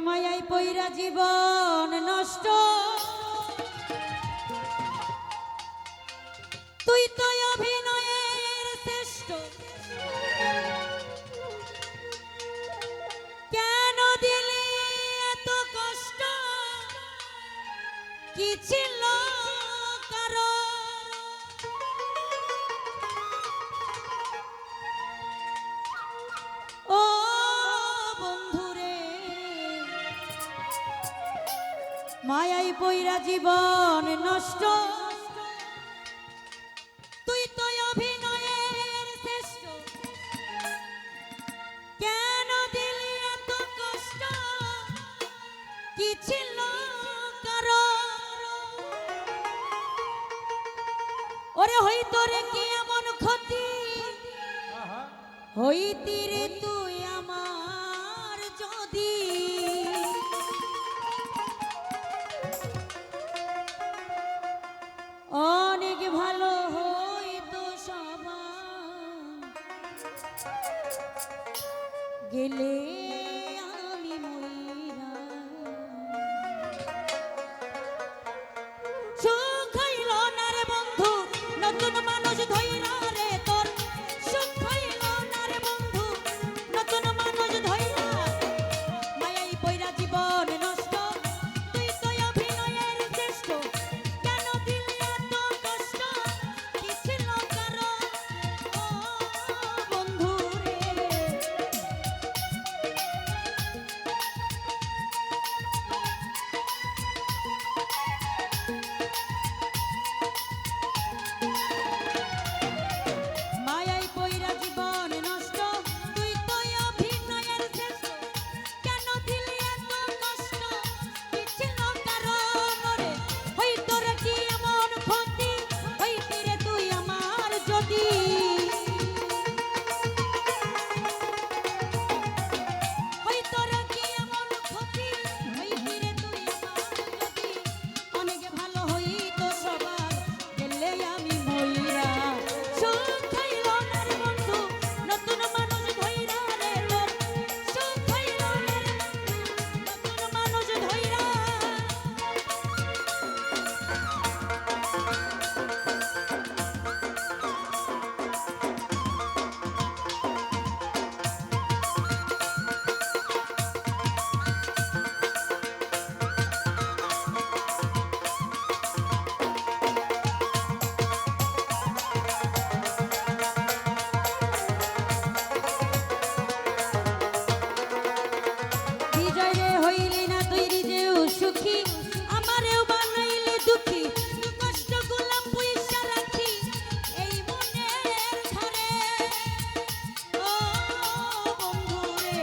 মায়াই পইরা জীবন নষ্ট, তুই তো অভিনয়ের শ্রেষ্ঠ। কেন দিলি এত কষ্ট, কি ছিল কারণ? ও বন্ধুরে, মায়াই পইরা জীবন নষ্ট, তুই তো অভিনয়ের শ্রেষ্ঠ। কেন দিলি এত কষ্ট, কি ছিল কারণ? ওরে হইতো রে কি এমন ক্ষতি, হইতি রে তুই আমার যদি, অনেক ভালো হইতো সবার গেলে আমি মইরা। সুখ হইল না রে বন্ধু নতুন মানুষ ধইরা রে, তোর সুখ হইল না রে বন্ধু নতুন মানুষ ধইরা। মায়াই পইরা জীবন নষ্ট, তুই তো অভিনয়ের শ্রেষ্ঠ। কেন দিলি এত কষ্ট, কি ছিল কারণ? ও বন্ধু রে, মায়াই পইরা জীবন নষ্ট, তুই তো অভিনয়ের শ্রেষ্ঠ। কেন দিলি এত কষ্ট, কি ছিল কারণ? ওরে হইতো রে কি এমন ক্ষতি, হইতি রে তুই আমার যদি, হইতো রে কি এমন ক্ষতি, হইতি রে তুই আমার যদি। অনেক ভালো হইতো সবার গেলে আমি মইরা। সুখ হইল না রে বন্ধু নতুন মানুষ ধইরা রে, তোর সুখ হইল না রে বন্ধু নতুন মানুষ ধইরা। বিজয় রে হইলি না তুই নিজেও সুখী, আমারেও বানাইলি দুঃখী। কষ্ট গুলা পয়সা রাখি এই মনের ঘরে। ও বন্ধু রে,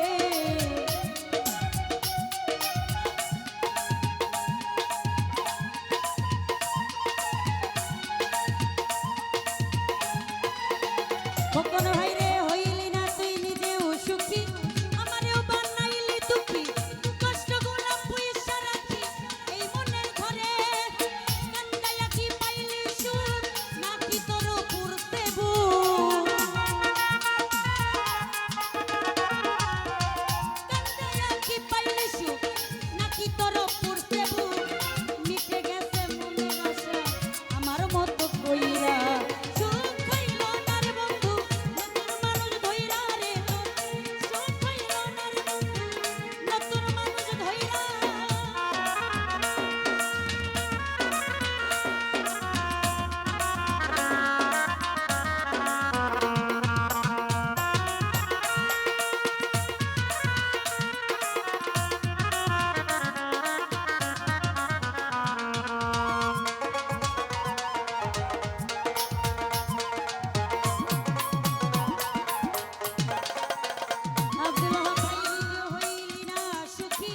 খোকন ভাই রে হইলি না তুই নিজেও সুখী, আমারেও বানাইলি দুঃখী। কষ্ট গুলা পয়সা রাখি এই মনের ঘরে। কান্দাইয়া কি পাইলি সুখ, নাকি তোর পুরতে বুক? কান্দাইয়া কি পাইলি সুখ, নাকি তোর পুরতে বুক? মিটে গেছে মনের আশা আমার মতো কইরা। সুখ হইল না রে বন্ধু নতুন মানুষ ধইরা রে, তোর সুখ হইল না রে বন্ধু নতুন মানুষ ধইরা। আব্দুল হক ভাই নিজে হইলি না সুখী,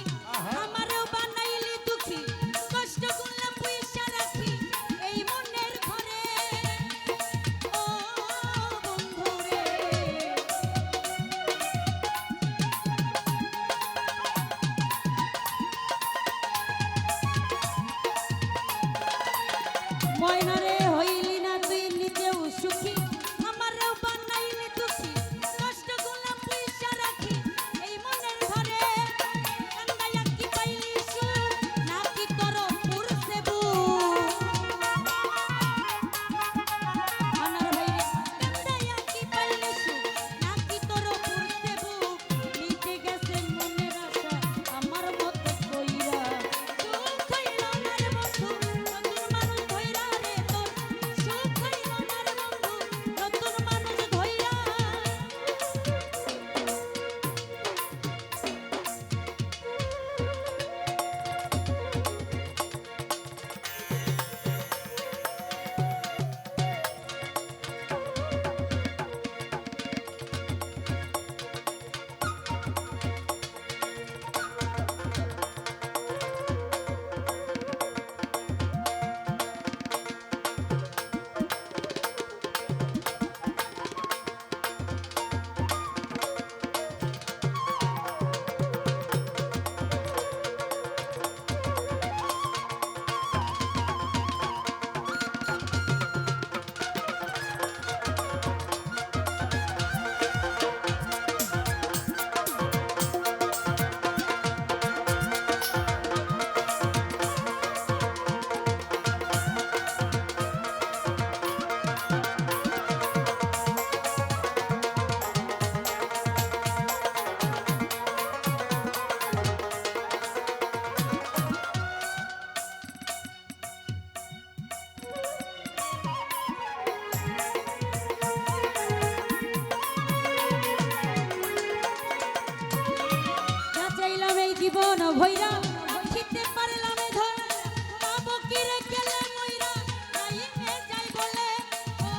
আমারেও বানাইলি দুঃখী। কষ্ট গুলা পয়সা রাখি এই মনের ঘরে। ও বন্ধু রে, ময়না রে হইলি না তুই নিজেও সুখী, আমারেও বানাইলি দুঃখী। কষ্ট গুলা পয়সা রাখি এই মনের ঘরে। কান্দাইয়া ভৈরা রাখিতে পারলাম ধর পাবো কি রে গেলে মইরা যাইবে যাই বলে ও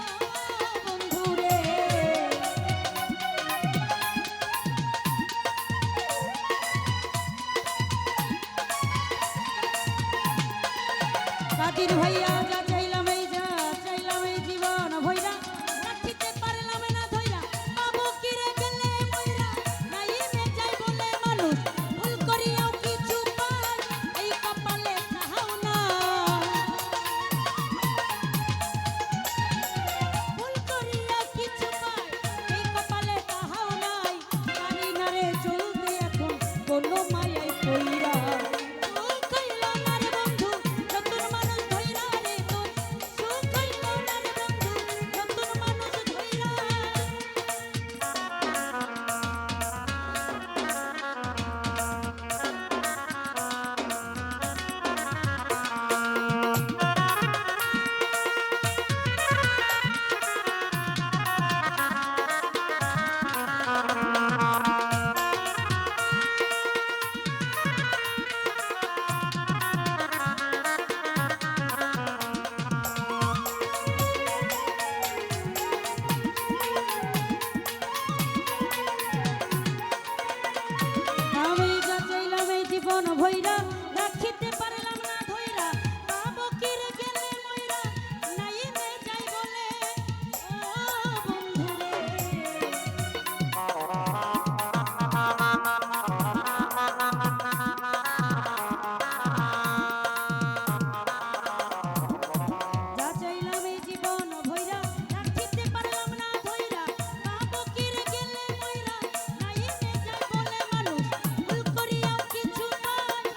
বন্ধু রে কাদির ভাইয়া যা চাইলাম এই জীবন ভৈরা রাখিতে পারলাম না ধইরা পাবো কি রে গেলে মইরা নাইমে যাই বলে মানুষ ভুল করিয়াও কিছু পায় এই কপালে তাহাও না ভুল করিয়া কিছু পায় এই কপালে তাহাও নাই জানি না রে চলতে এখন কোনো মায়াই কইরা জীবন ভৈরা রাখিতে পারলাম না ধইরা পাবো কি রে গেলে মইরা নাইমে যাই বলে ও বন্ধু রে যা চাইলাম এই জীবন ভৈরা রাখিতে পারলাম না ধইরা পাবো কি রে গেলে মইরা নাইমে যাই বলে মানুষ ভুল করিয়াও কিছু পায়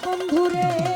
বন্ধুরে